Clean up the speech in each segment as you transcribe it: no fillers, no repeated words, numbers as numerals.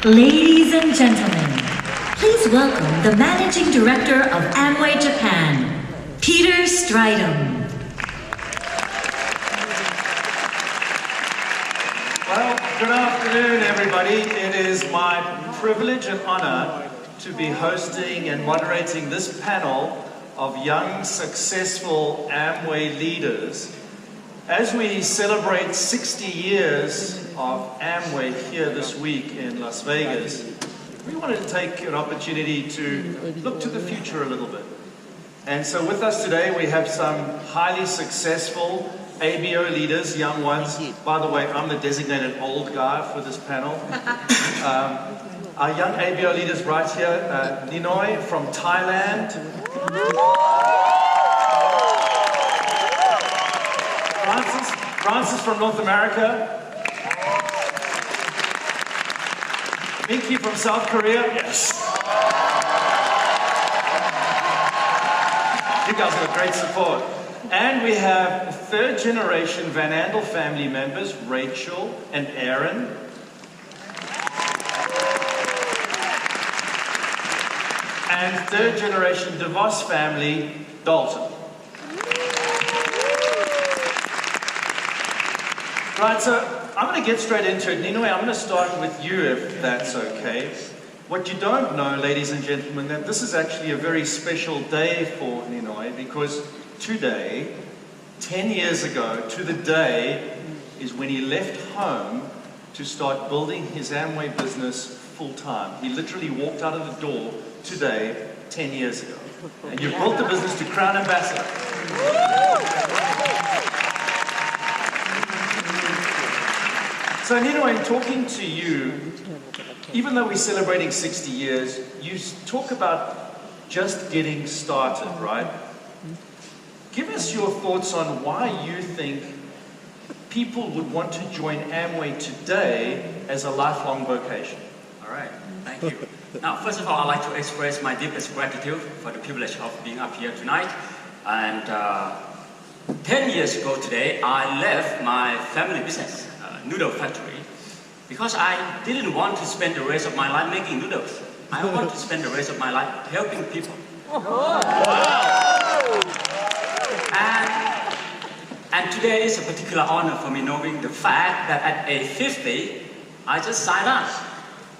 Ladies and gentlemen, please welcome the Managing Director of Amway Japan, Peter Stridham. Well, good afternoon, everybody. It is my privilege and honor to be hosting and moderating this panel of young, successful Amway leaders as we celebrate 60 years of Amway here this week in Las Vegas. We wanted to take an opportunity to look to the future a little bit. And so with us today, we have some highly successful ABO leaders, young ones. By the way, I'm the designated old guy for this panel. Our young ABO leaders right here, Ninoy from Thailand. Francis from North America. Minki from South Korea. Yes. You guys have great support. And we have third generation Van Andel family members, Rachel and Aaron. And third generation DeVos family, Dalton. Right, so I'm going to get straight into it. Ninoy, I'm going to start with you if that's okay. What you don't know, ladies and gentlemen, that this is actually a very special day for Ninoy because today, 10 years ago, to the day, is when he left home to start building his Amway business full-time. He literally walked out of the door today, 10 years ago. And you built the business to Crown Ambassador. So Ninoy, in talking to you, even though we're celebrating 60 years, you talk about just getting started, right? Give us your thoughts on why you think people would want to join Amway today as a lifelong vocation. All right, thank you. Now, first of all, I'd like to express my deepest gratitude for the privilege of being up here tonight. And 10 years ago today, I left my family business, noodle factory, because I didn't want to spend the rest of my life making noodles. I want to spend the rest of my life helping people. And today is a particular honor for me knowing the fact that at age 50, I just signed up.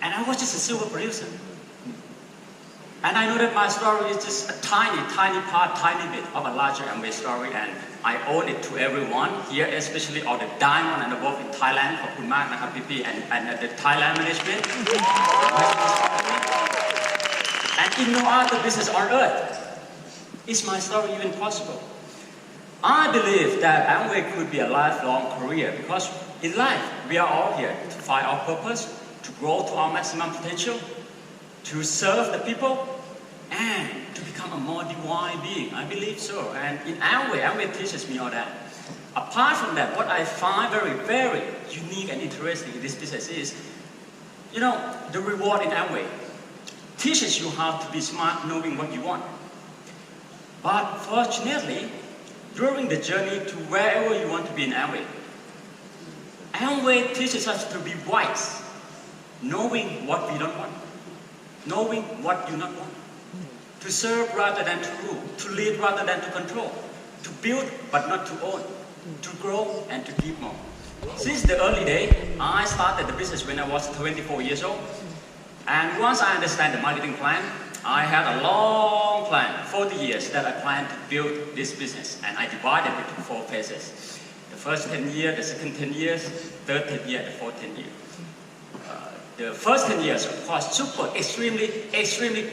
And I was just a silver producer. And I know that my story is just a tiny bit of a larger Amway story, and I owe it to everyone here, especially all the diamond and above in Thailand, forคุณมากนะครับพี่ๆ and the Thailand management. And in no other business on earth is my story even possible. I believe that Amway could be a lifelong career because in life we are all here to find our purpose, to grow to our maximum potential, to serve the people, and to become a more divine being. I believe so. And in Amway teaches me all that. Apart from that, what I find very, very unique and interesting in this business is, you know, the reward in Amway teaches you how to be smart knowing what you want. But fortunately, during the journey to wherever you want to be in Amway teaches us to be wise, knowing what we don't want, knowing what you not want, to serve rather than to rule, to lead rather than to control, to build but not to own, to grow and to give more. Since the early day, I started the business when I was 24 years old. And once I understand the marketing plan, I had a long plan, 40 years, that I planned to build this business. And I divided it into 4 phases. The first 10 years, the second 10 years, third 10 years, and the fourth 10 years. The first 10 years, of course, extremely,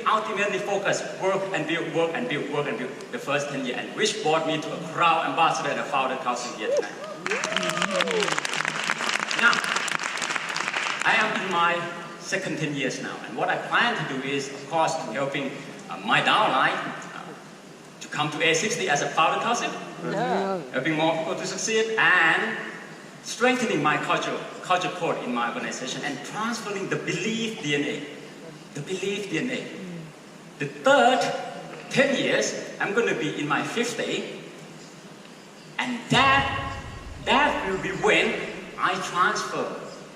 ultimately focused, work and build. The first 10 years, and which brought me to a Crown Ambassador and a Founder Council here tonight. Now, I am in my second 10 years now, and what I plan to do is, of course, to helping my downline to come to A60 as a Founder Council, helping more people to succeed, and strengthening my culture code in my organization and transferring the belief DNA. The third 10 years, I'm going to be in my 50, and that will be when I transfer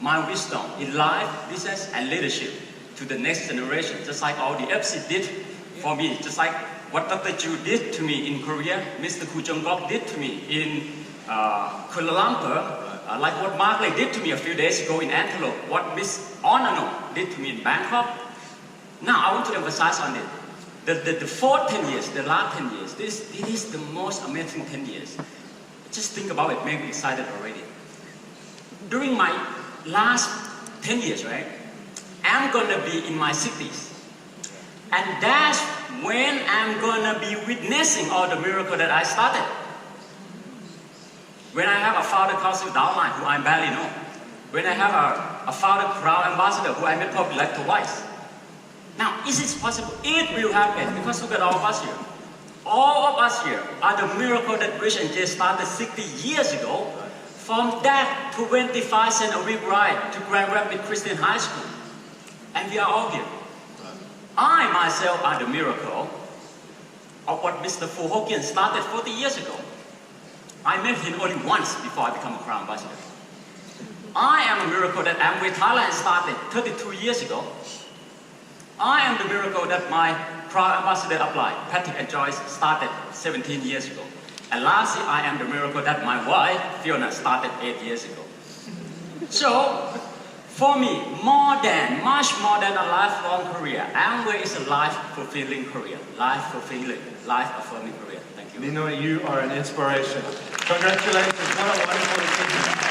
my wisdom in life, business, and leadership to the next generation, just like all the FC did for me, just like what Dr. Chu did to me in Korea, Mr. Koo Jong-gok did to me in Kuala Lumpur, like what Mark Lay did to me a few days ago in Antelope, what Miss Onano did to me in Bangkok. Now I want to emphasize on it. The 10 years, the last 10 years, it is the most amazing 10 years. Just think about it, make me excited already. During my last 10 years, right, I'm gonna be in my 60s. And that's when I'm gonna be witnessing all the miracle that I started. When I have a founder council downline who I barely know. When I have a founder crowd ambassador who I met probably like twice. Now, is it possible? It will happen because look at all of us here. All of us here are the miracle that Risch and Jay started 60 years ago. From that 25 cent a week ride to Grand Rapids Christian High School. And we are all here. I myself are the miracle of what Mr. Fu Hokian started 40 years ago. I met him only once before I became a Crown Ambassador. I am a miracle that Amway Thailand started 32 years ago. I am the miracle that my Crown Ambassador applied, Patrick and Joyce, started 17 years ago. And lastly, I am the miracle that my wife, Fiona, started 8 years ago. So, for me, much more than a lifelong career, Amway is a life-fulfilling career, life-affirming career. Thank you. Ninoy, you are an inspiration. Congratulations, what a wonderful achievement.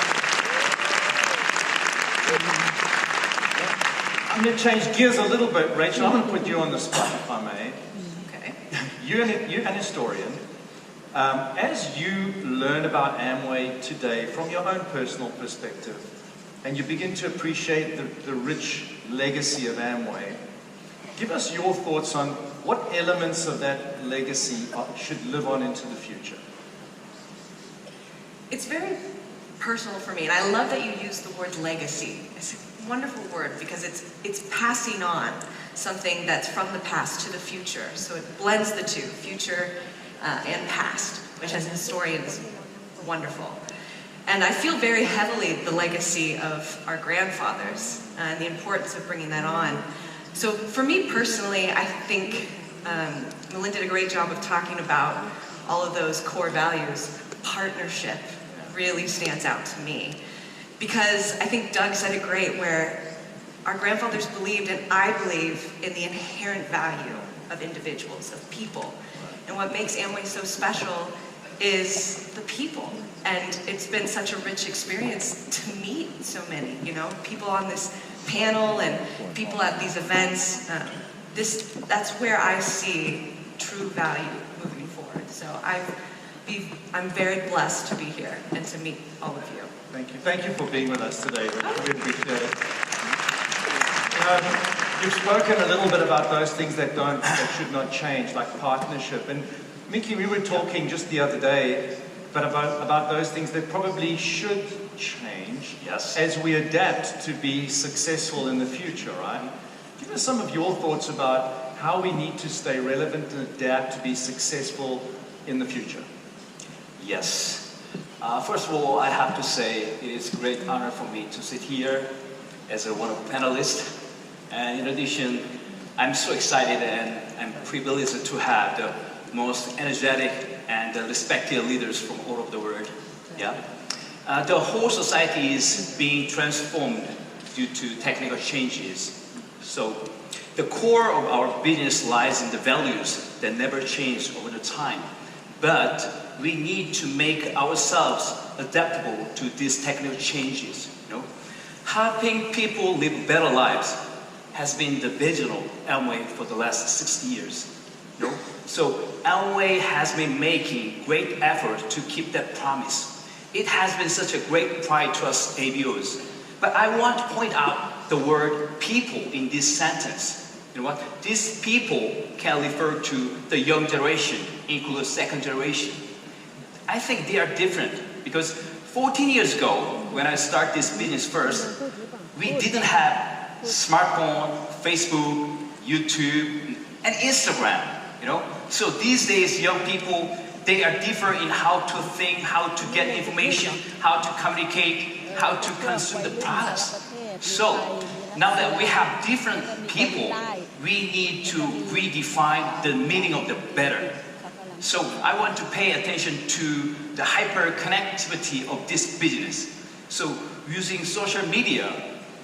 I'm going to change gears a little bit, Rachel. I'm going to put you on the spot, if I may. Okay. You're an historian. As you learn about Amway today from your own personal perspective, and you begin to appreciate the rich legacy of Amway, give us your thoughts on what elements of that legacy should live on into the future. It's very personal for me, and I love that you use the word legacy. It's a wonderful word because it's passing on something that's from the past to the future. So it blends the two, future and past, which as a historian is wonderful. And I feel very heavily the legacy of our grandfathers and the importance of bringing that on. So for me personally, I think Melinda did a great job of talking about all of those core values. Partnership really stands out to me. Because I think Doug said it great, where our grandfathers believed, and I believe, in the inherent value of individuals, of people. And what makes Amway so special is the people. And it's been such a rich experience to meet so many, people on this panel and people at these events. That's where I see true value moving forward. So I'm very blessed to be here and to meet all of you. Thank you. Thank you for being with us today. We appreciate it. You've spoken a little bit about those things that should not change, like partnership. And Minki, we were talking just the other day, but about those things that probably should change, yes, as we adapt to be successful in the future, right? Give us some of your thoughts about how we need to stay relevant and adapt to be successful in the future. Yes. First of all, I have to say it is a great honor for me to sit here as one of the panelists. And in addition, I'm so excited and I'm privileged to have the most energetic and respected leaders from all over the world. Yeah. The whole society is being transformed due to technical changes. So the core of our business lies in the values that never change over the time. But we need to make ourselves adaptable to these technical changes. Helping people live better lives has been the vision of Amway for the last 60 years. So Amway has been making great effort to keep that promise. It has been such a great pride to us ABOs. But I want to point out the word people in this sentence. You know what? These people can refer to the young generation, include second generation. I think they are different because 14 years ago, when I started this business first, we didn't have smartphone, Facebook, YouTube, and Instagram. So these days, young people, they are different in how to think, how to get information, how to communicate, how to consume the products. So now that we have different people, we need to redefine the meaning of the better. So I want to pay attention to the hyper-connectivity of this business. So using social media,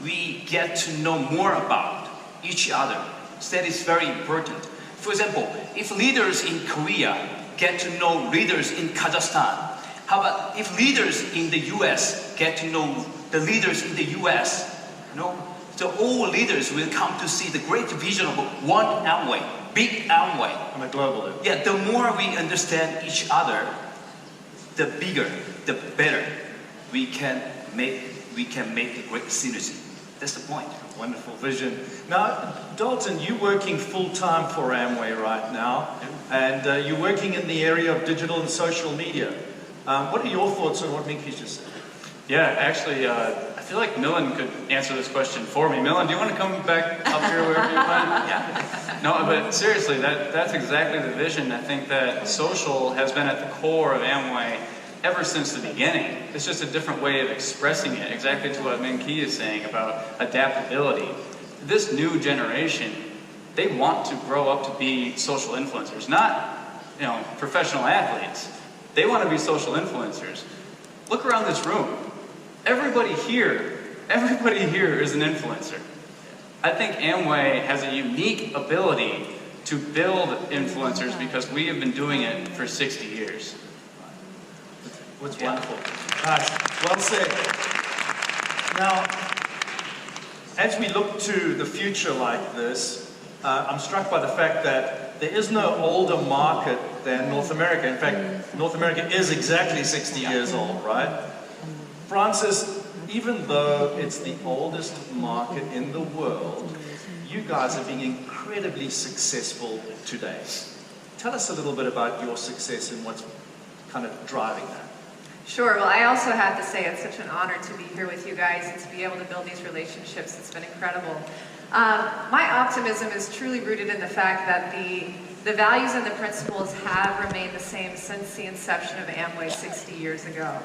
we get to know more about each other. So that is very important. For example, if leaders in Korea get to know leaders in Kazakhstan, how about if leaders in the US get to know the leaders in the US? So all leaders will come to see the great vision of one Amway, big Amway. On a global level. Yeah, the more we understand each other, the bigger, the better we can make a great synergy. That's the point. Wonderful vision. Now, Dalton, you're working full-time for Amway right now, and you're working in the area of digital and social media. What are your thoughts on what Minki just said? Yeah, actually, I feel like Milan could answer this question for me. Milan, do you want to come back up here wherever you find? Yeah. No, but seriously, that's exactly the vision. I think that social has been at the core of Amway ever since the beginning. It's just a different way of expressing it, exactly to what Minki is saying about adaptability. This new generation, they want to grow up to be social influencers, not professional athletes. They want to be social influencers. Look around this room. Everybody here is an influencer. I think Amway has a unique ability to build influencers because we have been doing it for 60 years. What's wonderful. Nice. Well said. Now, as we look to the future like this, I'm struck by the fact that there is no older market than North America. In fact, North America is exactly 60 years old, right? Francis, even though it's the oldest market in the world, you guys are being incredibly successful today. Tell us a little bit about your success and what's kind of driving that. Sure. Well, I also have to say it's such an honor to be here with you guys and to be able to build these relationships. It's been incredible. My optimism is truly rooted in the fact that the values and the principles have remained the same since the inception of Amway 60 years ago.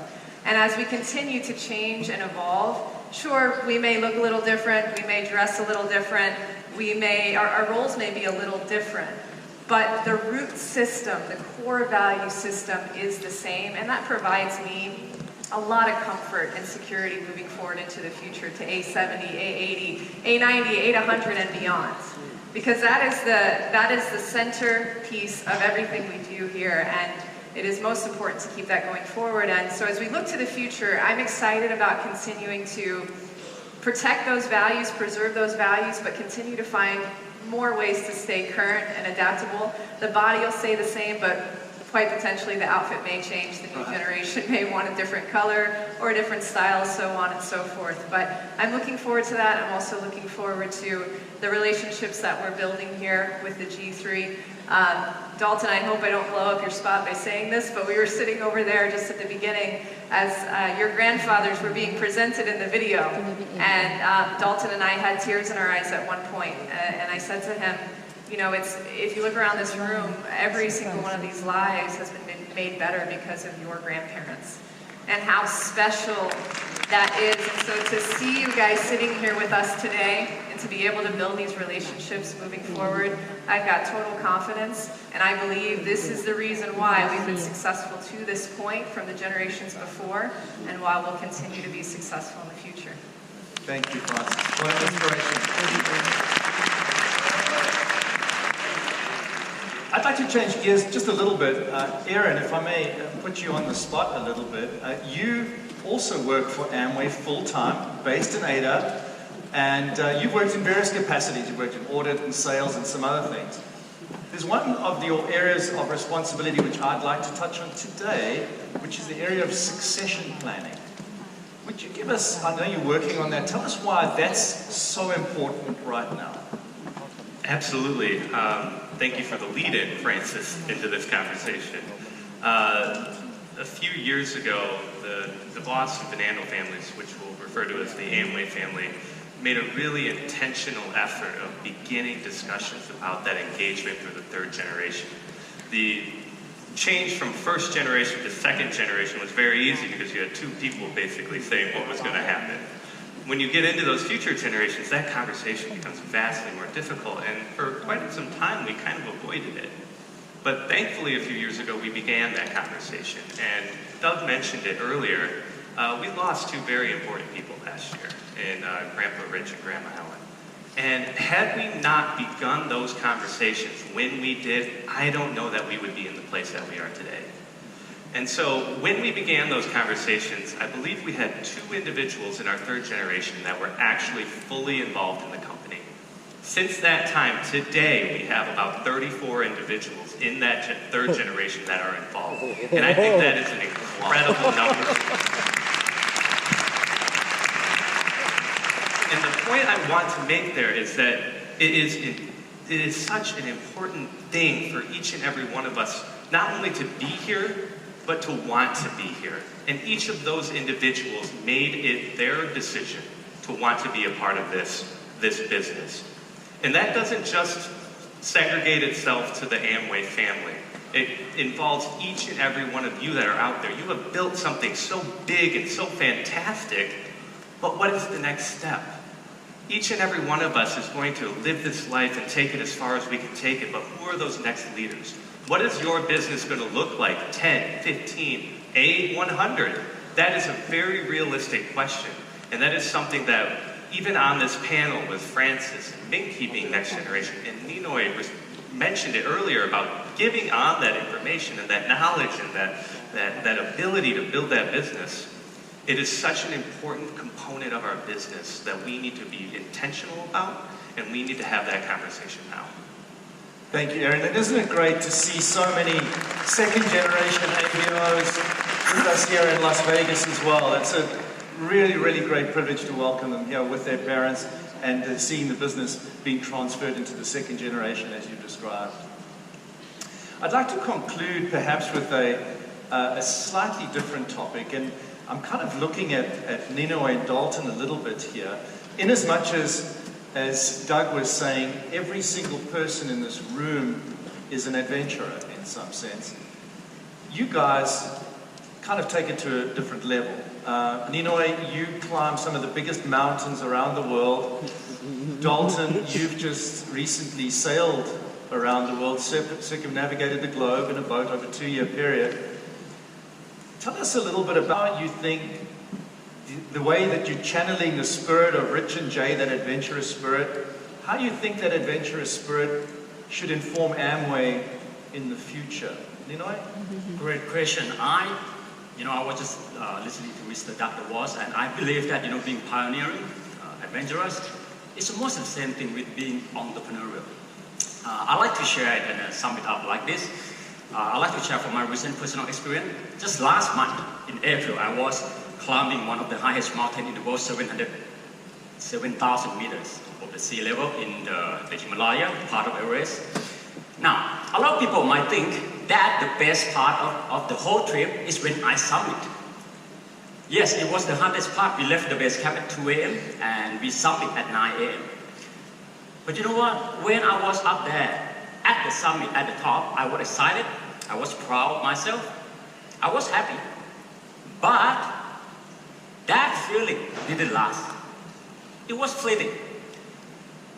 And as we continue to change and evolve, sure, we may look a little different, we may dress a little different, our roles may be a little different. But the root system, the core value system is the same, and that provides me a lot of comfort and security moving forward into the future to A70, A80, A90, A100, and beyond. Because that is the centerpiece of everything we do here, and it is most important to keep that going forward. And so as we look to the future, I'm excited about continuing to protect those values, preserve those values, but continue to find more ways to stay current and adaptable. The body will stay the same, but quite potentially the outfit may change. The new generation may want a different color or a different style, so on and so forth. But I'm looking forward to that. I'm also looking forward to the relationships that we're building here with the G3. Dalton, I hope I don't blow up your spot by saying this, but we were sitting over there just at the beginning as your grandfathers were being presented in the video. And Dalton and I had tears in our eyes at one point. And I said to him, if you look around this room, every single one of these lives has been made better because of your grandparents. And how special that is. And so to see you guys sitting here with us today and to be able to build these relationships moving forward, I've got total confidence, and I believe this is the reason why we've been successful to this point from the generations before, and why we'll continue to be successful in the future. Thank you, Francis. What an inspiration. I'd like to change gears just a little bit. Aaron, if I may put you on the spot a little bit. You also work for Amway full-time, based in Ada, and you've worked in various capacities. You've worked in audit and sales and some other things. There's one of your areas of responsibility which I'd like to touch on today, which is the area of succession planning. Would you give us, I know you're working on that, tell us why that's so important right now. Absolutely. Thank you for the lead-in, Francis, into this conversation. A few years ago, the DeVos and Andel families, which we'll refer to as the Amway family, made a really intentional effort of beginning discussions about that engagement through the third generation. The change from first generation to second generation was very easy because you had two people basically saying what was going to happen. When you get into those future generations, that conversation becomes vastly more difficult, and for quite some time we kind of avoided it. But thankfully a few years ago we began that conversation, and Doug mentioned it earlier. We lost two very important people last year in Grandpa Risch and Grandma Helen. And had we not begun those conversations when we did, I don't know that we would be in the place that we are today. And so when we began those conversations, I believe we had two individuals in our third generation that were actually fully involved in the company. Since that time, today, we have about 34 individuals in that third generation that are involved. And I think that is an incredible number. And the point I want to make there is that it is such an important thing for each and every one of us, not only to be here, but to want to be here. And each of those individuals made it their decision to want to be a part of this business. And that doesn't just segregate itself to the Amway family. It involves each and every one of you that are out there. You have built something so big and so fantastic, but what is the next step? Each and every one of us is going to live this life and take it as far as we can take it, but who are those next leaders? What is your business going to look like 10, 15, 100? That is a very realistic question, and that is something that even on this panel with Francis and Minki being next generation, and Ninoy mentioned it earlier about giving on that information and that knowledge and that ability to build that business. It is such an important component of our business that we need to be intentional about, and we need to have that conversation now. Thank you, Aaron. And isn't it great to see so many second-generation ABOs with us here in Las Vegas as well? It's a really, really great privilege to welcome them here with their parents and seeing the business being transferred into the second generation as you described. I'd like to conclude perhaps with a slightly different topic, and I'm kind of looking at Ninoy and Dalton a little bit here, in as much as Doug was saying, every single person in this room is an adventurer in some sense. You guys kind of take it to a different level. Ninoy, you climb some of the biggest mountains around the world. Dalton, you've just recently sailed around the world, circumnavigated the globe in a boat over a 2-year period. Tell us a little bit about, you think, the way that you're channeling the spirit of Risch and Jay, that adventurous spirit. How do you think that adventurous spirit should inform Amway in the future? Ninoy? Great question. I was just listening to Mr. Doug DeVos, and I believe that, being pioneering, adventurous, it's almost the same thing with being entrepreneurial. I like to share it and sum it up like this. I like to share from my recent personal experience. Just last month, in April, I was climbing one of the highest mountains in the world, 7,000 meters above the sea level in the Himalaya, part of Everest. Now, a lot of people might think that the best part of the whole trip is when I summit. Yes, it was the hardest part. We left the base camp at 2 a.m. and we summit at 9 a.m. But you know what? When I was up there at the summit, at the top, I was excited. I was proud of myself. I was happy. But that feeling didn't last. It was fleeting.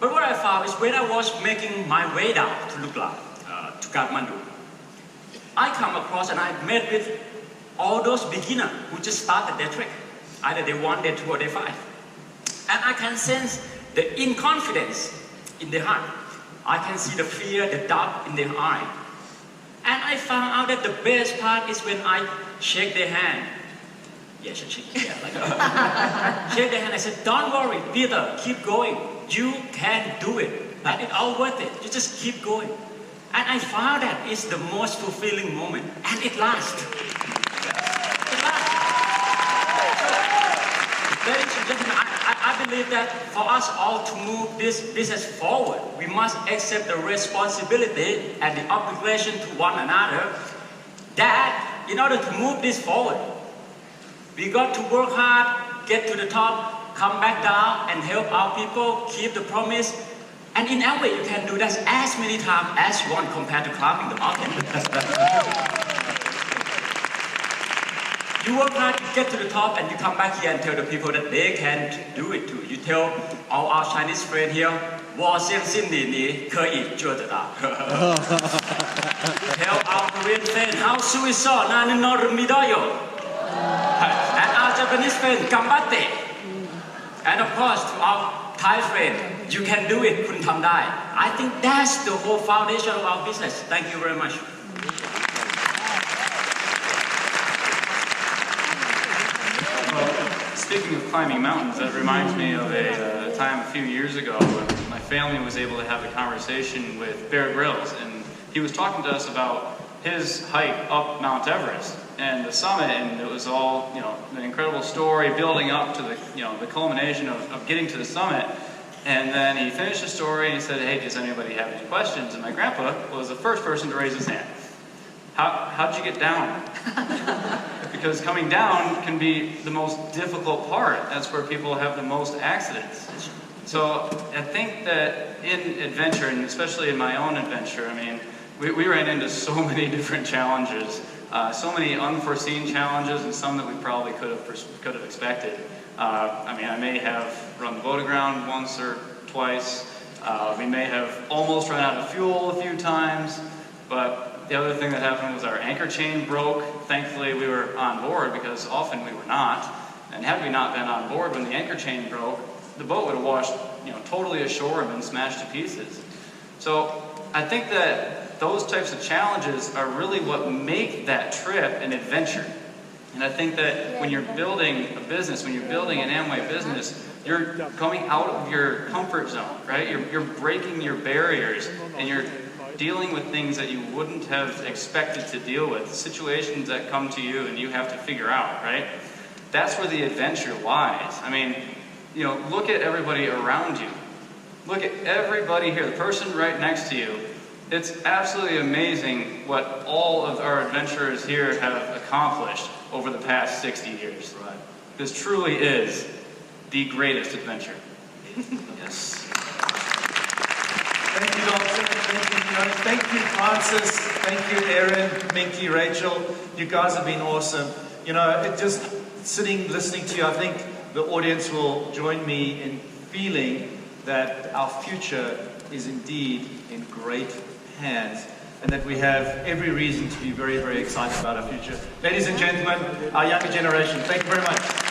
But what I found is when I was making my way down to Lukla, to Kathmandu, I come across and I met with all those beginners who just started their trek. Either day 1, day 2, or day 5. And I can sense the inconfidence in their heart. I can see the fear, the doubt in their eye. And I found out that the best part is when I shake their hand. Yes, shake their hand. I said, don't worry, Peter, keep going. You can do it. And it's all worth it. You just keep going. And I found that it's the most fulfilling moment. And it lasts. It lasts. Ladies and gentlemen, I believe that for us all to move this business forward, we must accept the responsibility and the obligation to one another that in order to move this forward, we got to work hard, get to the top, come back down and help our people keep the promise. And in Amway, you can do that as many times as you want compared to climbing the mountain. You work hard to get to the top and you come back here and tell the people that they can do it too. You tell all our Chinese friends here, 我相信你可以做得到. Tell our Korean friends how suicide 나는 너를 믿어요. And our Japanese friends, gambatte. And of course, to our Thai friend, you can do it, คุณทำได้. I think that's the whole foundation of our business. Thank you very much. Speaking of climbing mountains, that reminds me of a time a few years ago when my family was able to have a conversation with Bear Grylls, and he was talking to us about his hike up Mount Everest and the summit, and it was all, you know, an incredible story building up to the, you know, the culmination of getting to the summit. And then he finished the story and he said, hey, does anybody have any questions? And my grandpa was the first person to raise his hand. How'd you get down? Because coming down can be the most difficult part. That's where people have the most accidents. So I think that in adventure, and especially in my own adventure, I mean, we ran into so many different challenges, so many unforeseen challenges, and some that we probably could have expected. I mean, I may have run the boat aground once or twice. We may have almost run out of fuel a few times, but the other thing that happened was our anchor chain broke. Thankfully, we were on board because often we were not. And had we not been on board when the anchor chain broke, the boat would have washed, you know, totally ashore and been smashed to pieces. So I think that those types of challenges are really what make that trip an adventure. And I think that when you're building a business, when you're building an Amway business, you're coming out of your comfort zone, right? You're breaking your barriers, and you're dealing with things that you wouldn't have expected to deal with, situations that come to you and you have to figure out, right? That's where the adventure lies. I mean, you know, look at everybody around you. Look at everybody here, the person right next to you. It's absolutely amazing what all of our adventurers here have accomplished over the past 60 years. Right. This truly is the greatest adventure. Yes. Thank you, Dalton. Thank you, Ninoy. Thank you, Francis. Thank you, Erin, Minki, Rachel. You guys have been awesome. You know, just sitting, listening to you, I think the audience will join me in feeling that our future is indeed in great hands, and that we have every reason to be very, very excited about our future. Ladies and gentlemen, our younger generation, thank you very much.